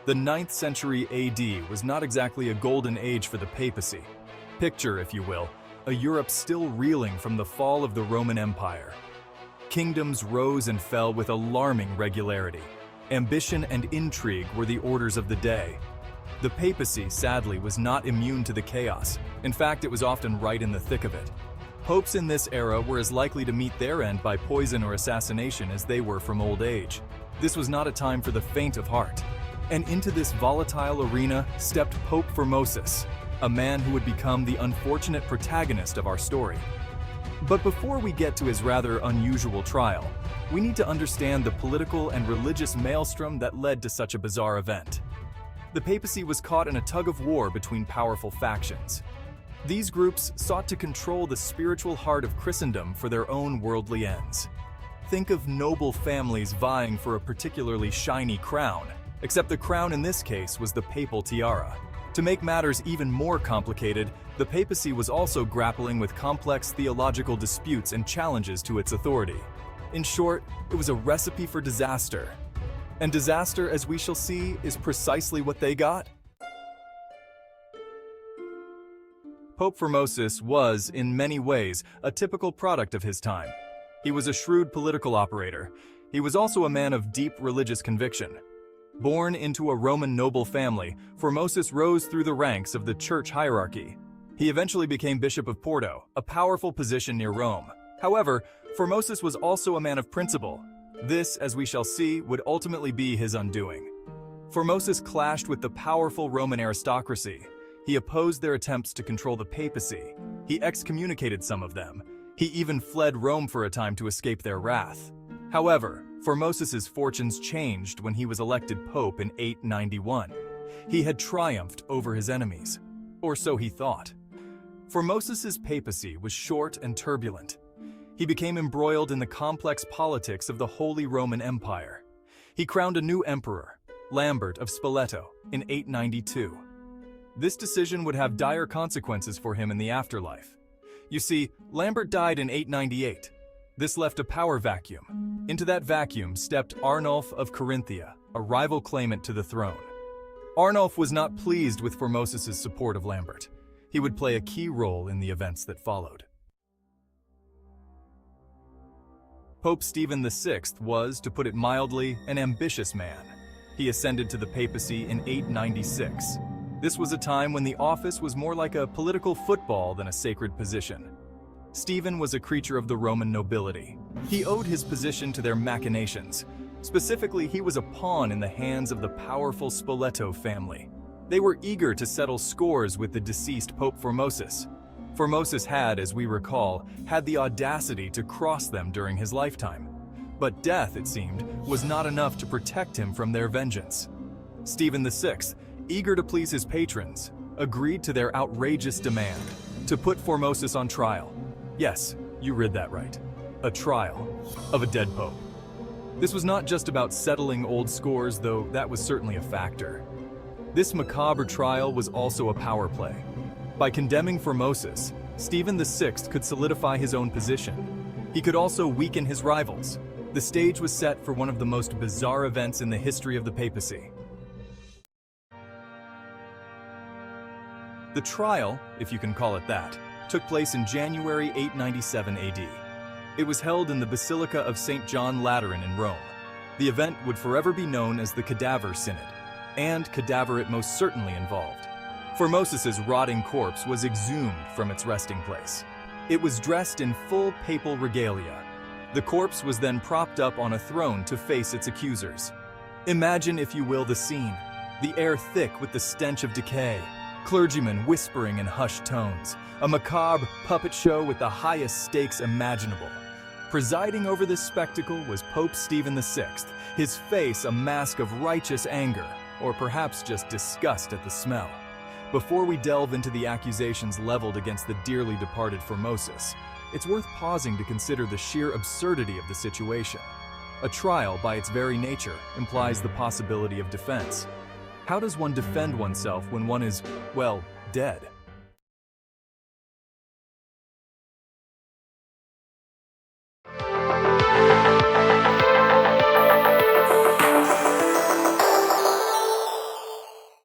The 9th century AD was not exactly a golden age for the papacy. Picture, if you will, a Europe still reeling from the fall of the Roman Empire. Kingdoms rose and fell with alarming regularity. Ambition and intrigue were the orders of the day. The papacy, sadly, was not immune to the chaos. In fact, it was often right in the thick of it. Popes in this era were as likely to meet their end by poison or assassination as they were from old age. This was not a time for the faint of heart. And into this volatile arena stepped Pope Formosus, a man who would become the unfortunate protagonist of our story. But before we get to his rather unusual trial, we need to understand the political and religious maelstrom that led to such a bizarre event. The papacy was caught in a tug-of-war between powerful factions. These groups sought to control the spiritual heart of Christendom for their own worldly ends. Think of noble families vying for a particularly shiny crown, except the crown in this case was the papal tiara. To make matters even more complicated, the papacy was also grappling with complex theological disputes and challenges to its authority. In short, it was a recipe for disaster. And disaster, as we shall see, is precisely what they got. Pope Formosus was, in many ways, a typical product of his time. He was a shrewd political operator. He was also a man of deep religious conviction. Born into a Roman noble family, Formosus rose through the ranks of the church hierarchy. He eventually became Bishop of Porto, a powerful position near Rome. However, Formosus was also a man of principle. This, as we shall see, would ultimately be his undoing. Formosus clashed with the powerful Roman aristocracy. He opposed their attempts to control the papacy. He excommunicated some of them. He even fled Rome for a time to escape their wrath. However, Formosus's fortunes changed when he was elected pope in 891. He had triumphed over his enemies, or so he thought. Formosus's papacy was short and turbulent. He became embroiled in the complex politics of the Holy Roman Empire. He crowned a new emperor, Lambert of Spoleto, in 892. This decision would have dire consequences for him in the afterlife. You see, Lambert died in 898. This left a power vacuum. Into that vacuum stepped Arnulf of Carinthia, a rival claimant to the throne. Arnulf was not pleased with Formosus's support of Lambert. He would play a key role in the events that followed. Pope Stephen VI was, to put it mildly, an ambitious man. He ascended to the papacy in 896. This was a time when the office was more like a political football than a sacred position. Stephen was a creature of the Roman nobility. He owed his position to their machinations. Specifically, he was a pawn in the hands of the powerful Spoleto family. They were eager to settle scores with the deceased Pope Formosus. Formosus had, as we recall, had the audacity to cross them during his lifetime. But death, it seemed, was not enough to protect him from their vengeance. Stephen VI, eager to please his patrons, agreed to their outrageous demand to put Formosus on trial. Yes, you read that right. A trial of a dead pope. This was not just about settling old scores, though that was certainly a factor. This macabre trial was also a power play. By condemning Formosus, Stephen VI could solidify his own position. He could also weaken his rivals. The stage was set for one of the most bizarre events in the history of the papacy. The trial, if you can call it that, took place in January 897 AD. It was held in the Basilica of St. John Lateran in Rome. The event would forever be known as the Cadaver Synod, and Cadaver it most certainly involved. Formosus's rotting corpse was exhumed from its resting place. It was dressed in full papal regalia. The corpse was then propped up on a throne to face its accusers. Imagine, if you will, the scene. The air thick with the stench of decay. Clergymen whispering in hushed tones. A macabre puppet show with the highest stakes imaginable. Presiding over this spectacle was Pope Stephen VI, his face a mask of righteous anger, or perhaps just disgust at the smell. Before we delve into the accusations leveled against the dearly departed Formosus, it's worth pausing to consider the sheer absurdity of the situation. A trial, by its very nature, implies the possibility of defense. How does one defend oneself when one is, well, dead?